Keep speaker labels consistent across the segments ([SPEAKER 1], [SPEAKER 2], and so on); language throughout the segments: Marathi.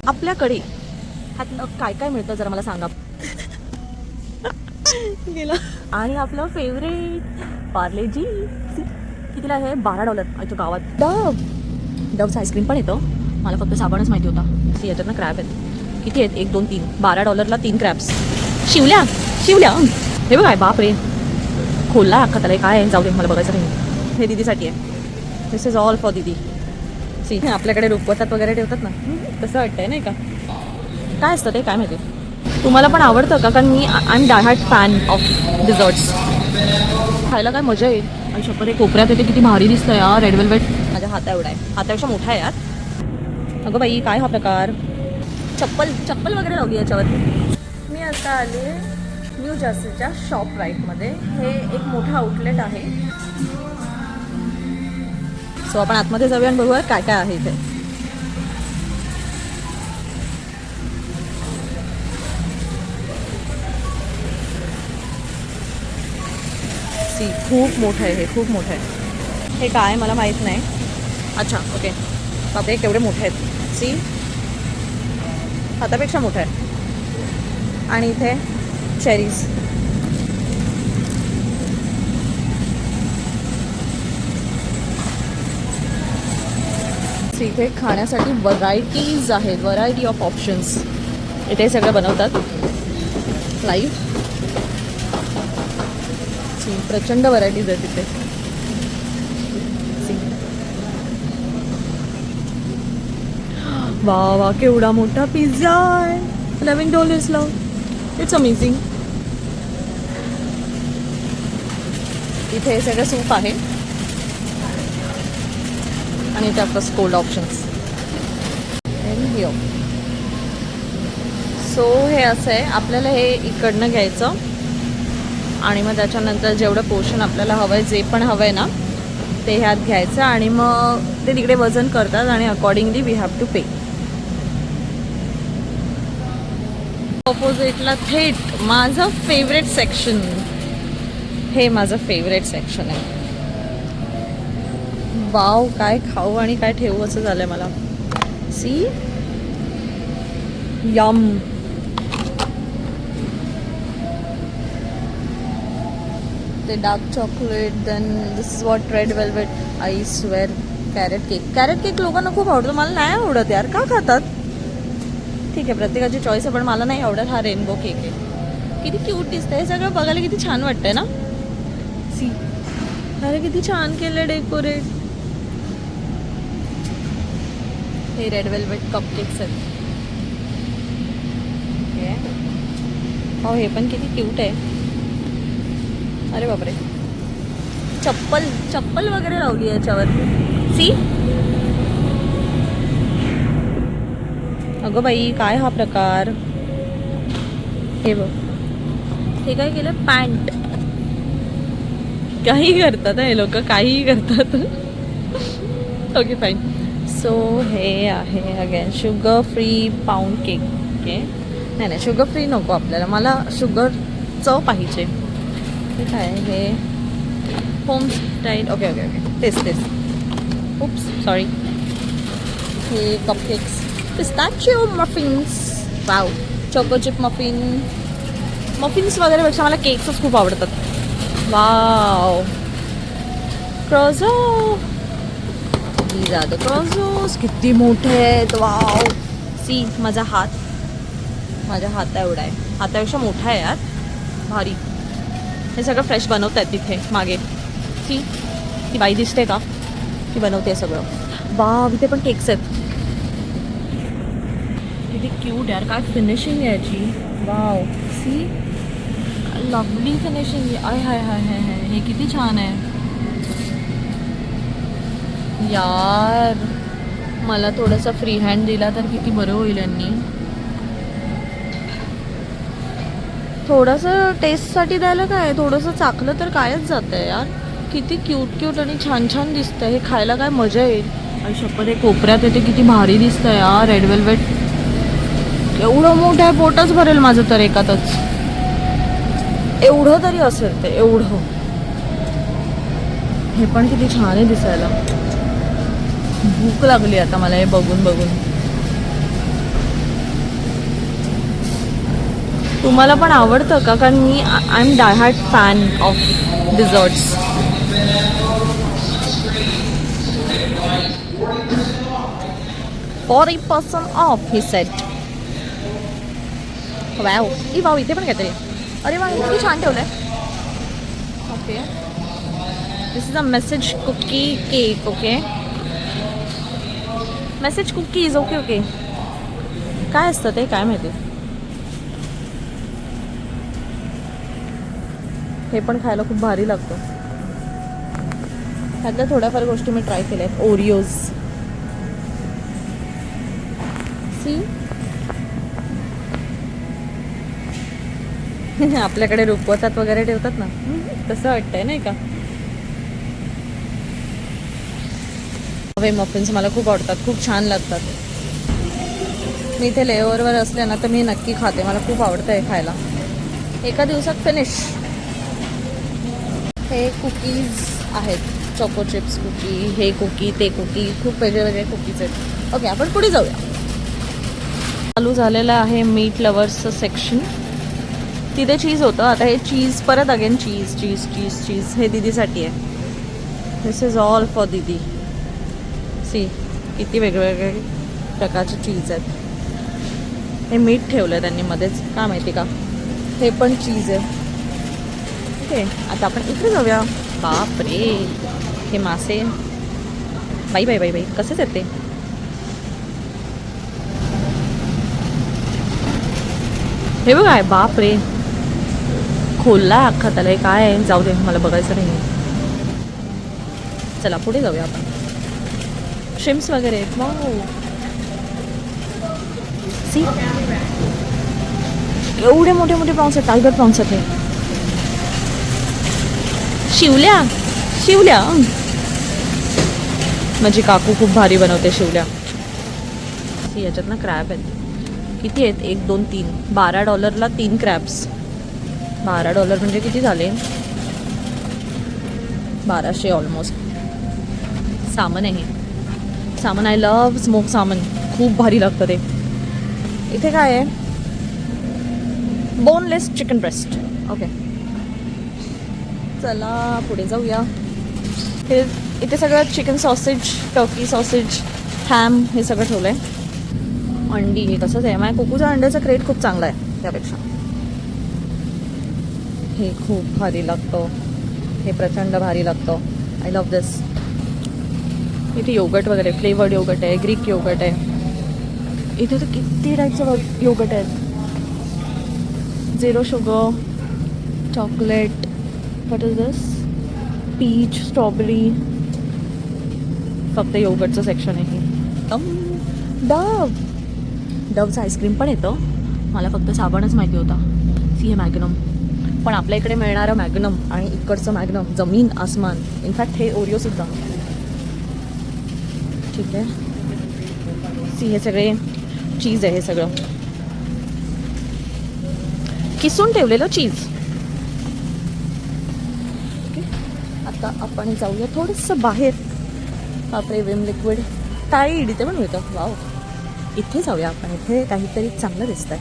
[SPEAKER 1] आपल्याकडे ह्यातलं काय काय मिळतं जरा मला सांगा. गेला. आणि आपलं फेवरेट पार्लेजी कितीला आहे? $12 आमच्या गावात. डवचं आईस्क्रीम पण येतं. मला फक्त साबणच माहिती होता. याच्यात ना क्रॅब आहेत. किती आहेत? 1 2 3 $12 3 क्रॅब्स. शिवल्या हे बघ. बाप रे, खोलला अख्खा त्याला. काय आहे? जाऊ दे, मला बघायचं नाही. हे दीदीसाठी आहे. दिस इज ऑल फॉर दीदी. सी, आपल्याकडे रुखवतात वगैरे ठेवतात ना, तसं वाटतंय नाही का? काय असतं ते काय माहिती. तुम्हाला पण आवडतं का? कारण मी I am diehard fan of desserts. खायला काय मजा येईल. आणि शपथ हे कोपऱ्यात येते, किती भारी दिसतं यार. रेड वेल्वेट माझ्या हाता एवढा आहे, हातापेक्षा मोठा आहे यार. अगं बाई, काय हा प्रकार. चप्पल वगैरे लावली याच्यावर. मी आता आले न्यू जर्सीच्या शॉप राईटमध्ये. हे एक मोठं आउटलेट आहे. सो आपण आतमध्ये जाऊया आणि बघूया काय काय आहे इथे. सी, खूप मोठं आहे हे, खूप मोठं आहे. हे काय मला माहीत नाही. अच्छा, ओके. बापरे, केवढे मोठे आहेत. सी, हातापेक्षा मोठं आहे. आणि इथे चेरीज. इथे खाण्यासाठी व्हरायटीज आहेत, व्हरायटी ऑफ ऑप्शन्स. इथे सगळं बनवतात लाईव्ह. प्रचंड व्हरायटीज आहेत तिथे. वा वा, केवढा मोठा पिझ्झा आहे. $11 इट्स अमेझिंग. इथे हे सगळं सूप आहे. आणि इथे आपलं कोल्ड ऑप्शन्स. सो हे असं आहे, आपल्याला हे इकडनं घ्यायचं आणि मग त्याच्यानंतर जेवढं पोर्शन आपल्याला हवं आहे, जे पण हवं आहे ना, ते ह्यात घ्यायचं आणि मग ते तिकडे वजन करतात आणि अकॉर्डिंगली वी हॅव टू पे. ऑपोजिटला थेट माझं फेवरेट सेक्शन. हे माझं फेवरेट सेक्शन आहे. वाव, काय खाऊ आणि काय ठेवू असं झालंय मला. See, yum. ते dark chocolate, then this is what red velvet. I swear. Carrot cake लोकांना खूप आवडतो, मला नाही आवडत यार. का खातात? ठीक आहे, प्रत्येकाची चॉईस आहे, पण मला नाही आवडत. हा रेनबो केक आहे. किती क्यूट दिसतंय. हे सगळं बघायला किती छान वाटतंय ना. सी, अरे किती छान केलं डेकोरेट. हे रेड वेल्वेट कपकेक्स आहेत. हो, हे पण किती क्यूट आहे. अरे बापरे, चप्पल वगैरे लावली याच्यावर. सी, अगं बाई, काय हा प्रकार. हे बघ, हे काय केलं. पॅन्ट. काही करतात हे लोक, काहीही करतात. Okay fine. सो हे आहे again sugar free pound cake. Okay, नाही शुगर फ्री नको आपल्याला, मला शुगरचं पाहिजे. ठीक आहे. हे home style. Okay okay okay, तेच. Oops, sorry. हे cupcakes, pistachio muffins. Wow, choco chip muffins वगैरेपेक्षा मला केक्सच खूप आवडतात. वाव, क्रॉझो. क्रॉझोस किती मोठे आहेत. वाव. सी, माझ्या हाता एवढा आहे, हातापेक्षा मोठा आहे यार. भारी. हे सगळं फ्रेश बनवत आहेत तिथे मागे. सी, ती बाई दिसते का, ती बनवते सगळं. वाव, इथे पण केक्स आहेत. किती क्यूट यार. काय फिनिशिंग आहे याची. वाव. See, lovely finishing. आय हाय हाय हाय हाय, हे किती छान आहे यार. मला थोडंसं फ्री हँड दिला तर किती बरं होईल. यांनी थोडंसं टेस्टसाठी द्यायला काय, थोडंसं चाकलं तर कायच जातं आहे यार. किती क्यूट आणि छान दिसतं. हे खायला काय मजा येईल. आणि शपथ, हे कोपऱ्यात येते, किती भारी दिसतं यार. रेड वेल्वेट एवढं मोठं आहे, पोटच भरेल माझं तर एकातच. एवढं तरी असेल ते, एवढं. हे पण किती छान आहे दिसायला. भूक लागली आता मला हे बघून. तुम्हाला पण आवडतं का? कारण मी I am die hard fan of desserts. 40% off ही सेट. वाव, ई वाव, इथे पण काहीतरी. अरे वा, किती छान ठेवलंय. Okay, this is a message cookie cake. Okay, message cookies. Okay okay, काय असतं ते काय माहिती. हे पण खायला खूप भारी लागतं. ह्यातल्या थोड्याफार गोष्टी मी ट्राय केल्या आहेत. ओरिओज, सी आपल्याकडे रुपवतात वगैरे ठेवतात ना, तसं वाटतंय नाही का. हवे मफिन्स मला खूप आवडतात, खूप छान लागतात. मी इथे लेओवरवर असले ना तर मी नक्की खाते. मला खूप आवडतं हे खायला. एका दिवसात फिनिश. हे कुकीज आहेत, चॉको चिप्स कुकी, हे कुकी, ते कुकी, खूप वेगळे वेगळे कुकीज आहेत. ओके, आपण पुढे जाऊया. चालू झालेलं आहे मीट लवर्सचं सेक्शन. तिथे चीज होतं, आता हे चीज परत अगेन चीज चीज चीज चीज. हे दीदीसाठी आहे. दिस इज ऑल फॉर दीदी. सी, किती वेगवेगळे प्रकारचे चीज आहेत. हे मीठ ठेवलं त्यांनी मध्येच, का माहिती का. हे पण चीज आहे. ओके, आता आपण इकडे जाऊया. बाप रे, हे मासे. बाई बाई बाई बाई, कसेच आहेत ते. हे बघ आहे, बाप रे, खोलला अख्खा त्याला. हे काय आहे, जाऊ दे, मला बघायचं नाही. चला पुढे जाऊया आपण. श्रिम्स वगैरे आहेत. वाव, सी, एवढे मोठे मोठे प्रॉन्स आहेत. टायगर प्रॉन्स आहेत हे. शिवल्या शिवल्या, माझी काकू खूप भारी बनवते शिवल्या. याच्यात ना क्रॅब आहेत. किती आहेत? 1 2 3, $12 3 क्रॅब्स. $12 म्हणजे किती झाले? 1200 ऑलमोस्ट. सामन आहे, सामन. आय लव्ह स्मोक सामन, खूप भारी लागतं ते. इथे काय आहे? Boneless chicken breast. ओके, चला पुढे जाऊया. हे इथे सगळं chicken sausage, Turkey sausage, ham, हे सगळं ठेवलं आहे. अंडी हे तसंच आहे. माझ्या कुकूचा अंड्याचा क्रेट खूप चांगला आहे त्यापेक्षा. हे खूप भारी लागतं, हे प्रचंड भारी लागतं. I love this. इथे योगर्ट वगैरे, फ्लेवर्ड योगर्ट आहे, ग्रीक योगर्ट आहे. इथे तर किती टाईपचं योगर्ट आहेत. 0 sugar, chocolate, what is this, peach, strawberry. फक्त योगर्टचं सेक्शन आहे. डवचं आईस्क्रीम पण येतं. मला फक्त साबणच माहिती होता. सी, हे मॅग्नम. पण आपल्या इकडे मिळणारं मॅग्नम आणि इकडचं मॅग्नम जमीन आसमान. इनफॅक्ट हे ओरिओसुद्धा. ठीक आहे, सी, हे सगळे चीज आहे. हे सगळं किसून ठेवलेलं चीज. ओके, आता आपण जाऊया थोडंसं बाहेर. बापरे, विम लिक्विड टाईड इथे पण मिळतं. वाव, इथे जाऊया आपण. इथे काहीतरी चांगलं दिसतंय.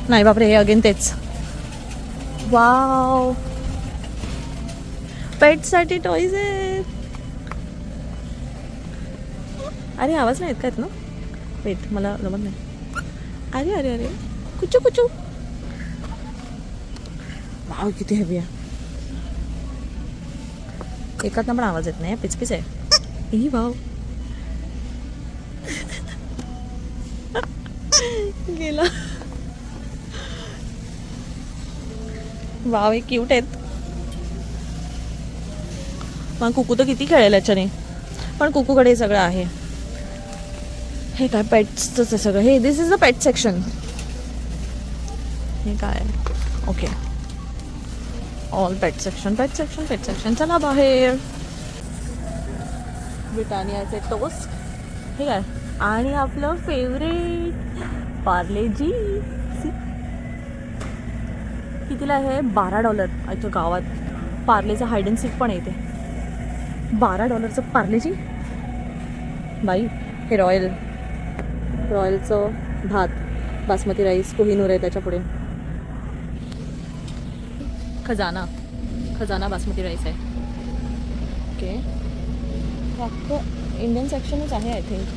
[SPEAKER 1] नाही बापरे, हे अगेन तेच. वाव, पेटसाठी टॉईज आहेत. अरे आवाज नाही येत का ना? वेट, मला जमत नाही. अरे अरे अरे, कुचू कुचू. वाव, किती हेवी आहे. एकातनं पण आवाज येत नाही, पिचपिच आहे. ही वाव, गेला. वाव, हे क्यूट आहेत. मग कुकू तर किती खेळेल याच्याने. पण कुकूकडे हे सगळं आहे. हे काय पेट्सच आहे सगळं. हे दिस इज द पेट सेक्शन. हे काय? ओके, ऑल पेट सेक्शन, पेट सेक्शन, पेट सेक्शन. चला बाहेर. ब्रिटानियाचे टोस्ट. हे काय? आणि आपलं फेवरेट पार्लेजी. कितीला आहे? $12. इथं गावात पार्लेचं हाईड अँड सीक पण येते. $12चं पार्लेजी. बाई, हे रॉयलचं भात, बासमती राईस, कोहिनूर आहे त्याच्या पुढे. खजाना खजाना बासमती राईस आहे. ओके, अख्खं इंडियन सेक्शनच आहे आय थिंक.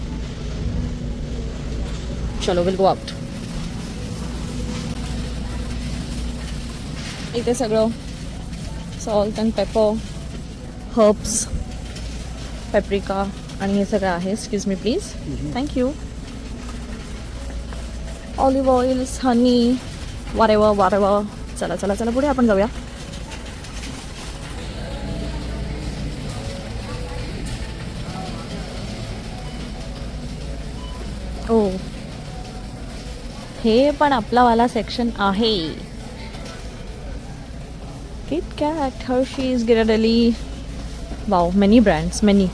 [SPEAKER 1] चलो विल गो आउट. इथे सगळं salt and pepper, herbs, paprika आणि हे सगळं आहे. Excuse me please. Thank you. Olive oils, honey, वारेवा वारेवा. चला चला चला पुढे आपण जाऊया. ओ, हे पण आपलावाला सेक्शन आहे. KitKat, Hershey's, Ghirardelli. Wow, many brands, many.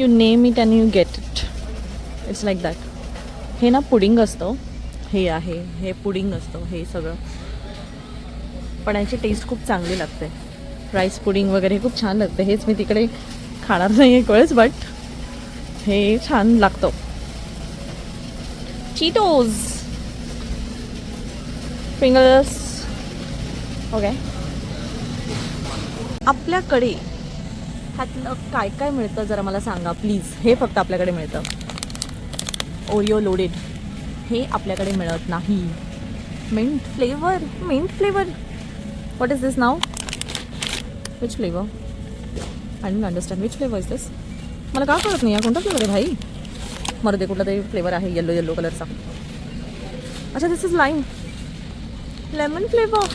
[SPEAKER 1] You name it and you get it. It's like that. हे ना पुडिंग असतं. हे आहे, हे पुडिंग असतं हे सगळं. पण याची टेस्ट खूप चांगली लागते. राईस पुडिंग वगैरे खूप छान लागते. हेच मी तिकडे खाणार नाही एक वेळेस, बट हे छान लागतं. चीटोज, फिंगर्स. ओके, आपल्याकडे ह्यातलं काय काय मिळतं जरा मला सांगा प्लीज. हे फक्त आपल्याकडे मिळतं. ओरिओ लोडेड हे आपल्याकडे मिळत नाही. Mint flavour, mint flavour. What is this नाव? Which flavour? I don't understand. Which flavour is this? मला का कळत नाही. कोणता फ्लेवर आहे भाई? मरू दे, कुठला तरी फ्लेवर आहे येलो येलो कलरचा. अच्छा, दिस इज लाईम, लेमन फ्लेवर.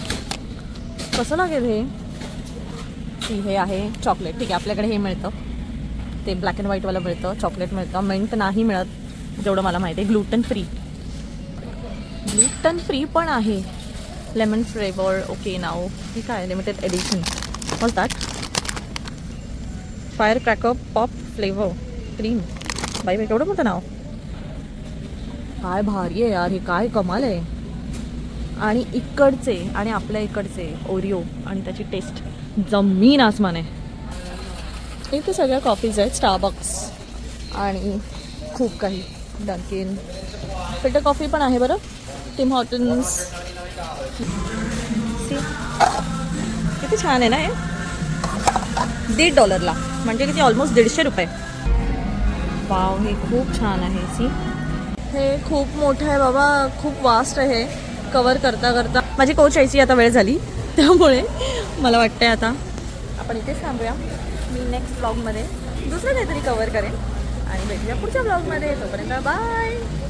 [SPEAKER 1] कसं लागेल हे? हे आहे चॉकलेट. ठीक आहे, आपल्याकडे हे मिळतं. ते ब्लॅक अँड व्हाईटवालं मिळतं. चॉकलेट मिळतं. मिंट नाही मिळत जेवढं मला माहिती आहे. ग्लुटन फ्री, ग्लुटन फ्री पण आहे. Lemon flavour. ओके, नाव हे काय? Limited edition. Was that? Fire cracker pop flavour cream. बाई बाई, केवढं मोठं नाव. काय भारी आहे यार, हे काय कमाल आहे. आणि इकडचे आणि आपल्या इकडचे ओरिओ आणि त्याची टेस्ट जमीन आसमान आहे. इथे सगळ्या कॉफीज आहेत. स्टारबक्स आणि खूप काही. डंकिन फिल्टर कॉफी पण आहे बरं. Tim Hortons. किती छान आहे ना हे. $1.50 म्हणजे किती? ऑलमोस्ट ₹150. वाव, हे खूप छान आहे. सी, हे खूप मोठं आहे बाबा. खूप वास्ट आहे. कवर करता करता माझी कोच यायची आता वेळ झाली, त्यामुळे मला वाटतंय आता आपण इथेच थांबूया. मी नेक्स्ट ब्लॉगमध्ये दुसरं काहीतरी कवर करेन आणि भेटूया पुढच्या ब्लॉगमध्ये. तोपर्यंत बाय.